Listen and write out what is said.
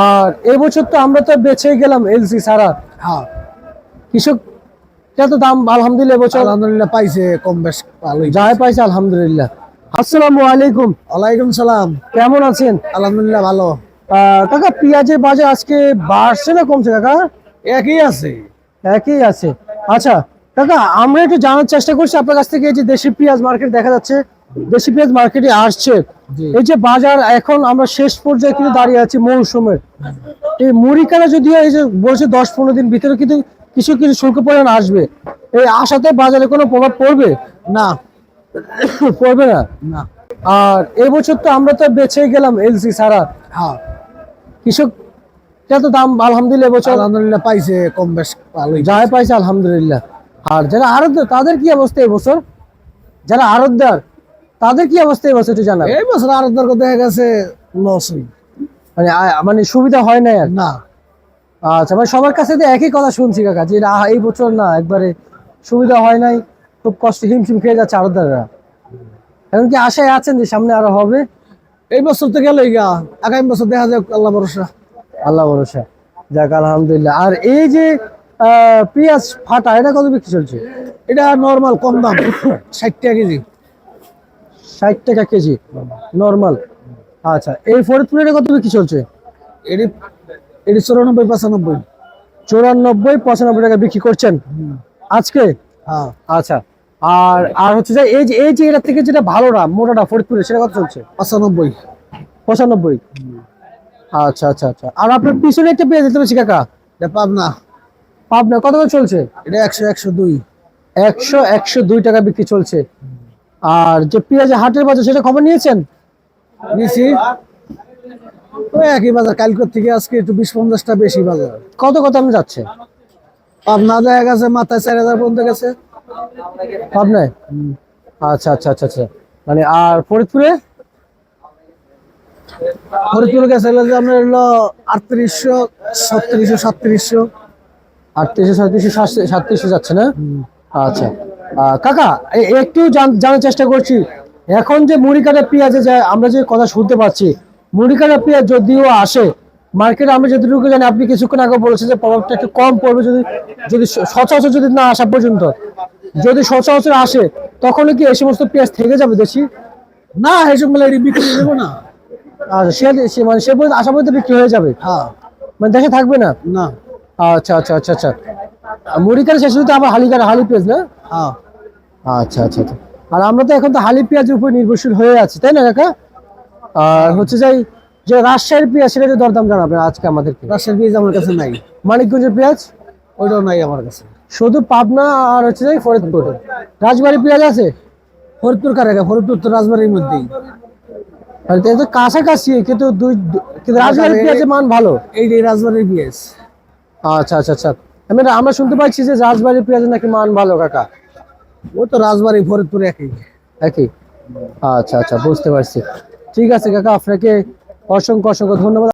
আর এই বছর তো আমরা তো বেঁচে গেলাম এলসি ছাড়া। হ্যাঁ, কৃষক তো দাম আলহামদুলিল্লাহ এবছর আলহামদুলিল্লাহ পাইছে কম বেশ ভালোই। যাই পাইছে আলহামদুলিল্লাহ। আসসালামু আলাইকুম। ওয়ালাইকুম সালাম। কেমন আছেন? আলহামদুলিল্লাহ ভালো। কাকা পেঁয়াজের বাজার আজকে বাড়ছে না কমছে কাকা? একই আছে। একই আছে। আচ্ছা কাকা, আমরা একটু জানার চেষ্টা করছি আপনার কাছ থেকে, এই যে দেশি পেঁয়াজ মার্কেট দেখা যাচ্ছে, দেশি পেঁয়াজ মার্কেটে আসছে, জি। এই যে বাজার এখন আমরা শেষ পর্যায়ে কিন্তু দাঁড়িয়ে আছি মৌসুমের। এই মুড়িকানা যদিও এই যে বলছে 10-15 দিন ভিতরে কিন্তু কিছু কিছু শুল্ক পরিমাণ আসবে, এই আশাতে বাজারে কোনো প্রভাব পড়বে না, পড়বে না। না। আর এই বছর তো আমরা তো বেঁচে গেলাম এলসি ছাড়া। হ্যাঁ, কৃষক তো দাম আলহামদুলিল্লাহ এবছর আলহামদুলিল্লাহ পাইছে কম বেশ ভালোই। যাই পাইছে আলহামদুলিল্লাহ। আর যারা আড়তদার তাদের কি অবস্থা এবছর? যারা আড়তদার তাদের কি অবস্থা এবছর একটু জানাবেন। এই বছর আরো দরকার দেখা গেছে লসই। মানে সুবিধা হয় না আর। না, আচ্ছা, মানে সবার কাছে তো একই কথা শুনছি কাকা, যে এই বছর না একবারে সুবিধা হয় নাই, খুব কষ্ট হিমশিম খেয়ে যাচ্ছে আড়তদাররা। এখন কি আশায় আছেন যে সামনে আরো হবে? এই বছর তো গেলই গা, আগামী বছর দেখা যাক, আল্লাহ ভরসা। আল্লাহ ভরসা। যাক আলহামদুলিল্লাহ। আর এই যে পেঁয়াজ ফাটা, এটা কত বিক্রি চলছে? এটা নরমাল কম দাম, 60 টাকা কেজি। 60 টাকা কেজি নরমাল। আচ্ছা, এই ফরিদপুরে এটা কত বিক্রি চলছে? এটি এটি 94-95। 94-95 টাকা বিক্রি করছেন আজকে? হ্যাঁ, আচ্ছা। আর আর হচ্ছে যে এই যে এটা থেকে যেটা ভালোটা মোটাটা ফরিদপুরে, সেটা কত চলছে? 95। 95। আচ্ছা আচ্ছা আচ্ছা। আর আপনার পিছনে একটা পেঁয়াজ দিতে পারছি কাকা, এটা পাবনা। পাবনা কত করে চলছে? এটা 100-102। 100-102 টাকা বিক্রি চলছে। আর যে পেঁয়াজের হাটের বাজার, সেটা খবর নিয়েছেন? নিছি, ওই একই বাজার, কালকের থেকে আজকে একটু 20-50 টাকা বেশি বাজার। কত কত আমি যাচ্ছে পাবনা দেখা গেছে মাথায় 4000 পর্যন্ত গেছে। পাবনায়? আচ্ছা আচ্ছা আচ্ছা আচ্ছা। মানে আর ফরিদপুরে? ফরিদপুর গেছে হলো যে আপনার হলো 3800, 3600, 3700। 3800, 3700 যাচ্ছে না? আচ্ছা। কাকা একটু জানার চেষ্টা করছি, এখন যে মুড়ি কাটা পেঁয়াজে যে আমরা যে কথা শুনতে পাচ্ছি, মুড়ি কাটা পেঁয়াজ যদিও আসে মার্কেটে, আমরা যতটুকু জানি, আপনি কিছুক্ষণ আগে বলেছেন যে প্রভাবটা একটু কম পড়বে যদি যদি সচরাচর যদি না আসা পর্যন্ত। যদি সচরাচর আসে তখন কি এই সমস্ত পেঁয়াজ থেকে যাবে দেশি? না, এইসব মেলা বিক্রি দেবো না। আর মানে সে পর্যন্ত আশা পর্যন্ত বিক্রি হয়ে যাবে, হ্যাঁ, মানে দেশে থাকবে না? না। আচ্ছা আচ্ছা আচ্ছা আচ্ছা। মুড়ি কাটা শেষ হতে আবার হালি পেঁয়াজ না? হ্যাঁ, আচ্ছা আচ্ছা আচ্ছা। আর আমরা তো এখন তো হালি পেঁয়াজের উপর নির্ভরশীল হয়ে আছি, তাই না কাকা? আর হচ্ছে যে রাজশাহীর পেঁয়াজ, সেটা যে দরদাম জানাবেন আজকে আমাদেরকে। রাজশাহীর পেঁয়াজ আমার কাছে নাই। মানিকগঞ্জের পেঁয়াজ? ওইটাও নাই আমার কাছে। শুধু পাবনা আর হচ্ছে যে ফরিদপুর। রাজবাড়ী পেঁয়াজ আছে? ফরিদপুর কারে, ফরিদপুর তো রাজবাড়ির মধ্যেই। আর এটা তো কাছাকাছি, কিন্তু কিন্তু রাজবাড়ীর পেঁয়াজের মান ভালো। এই যে রাজবাড়ির পেঁয়াজ। আচ্ছা আচ্ছা আচ্ছা। আমরা শুনতে পাচ্ছি যে রাজবাড়ীর পেঁয়াজের নাকি মান ভালো কাকা। ও তো রাজবাড়ি ফরিদপুর একই। একই। আচ্ছা আচ্ছা, বুঝতে পারছি। ঠিক আছে কাকা, আপনাকে অসংখ্য অসংখ্য ধন্যবাদ।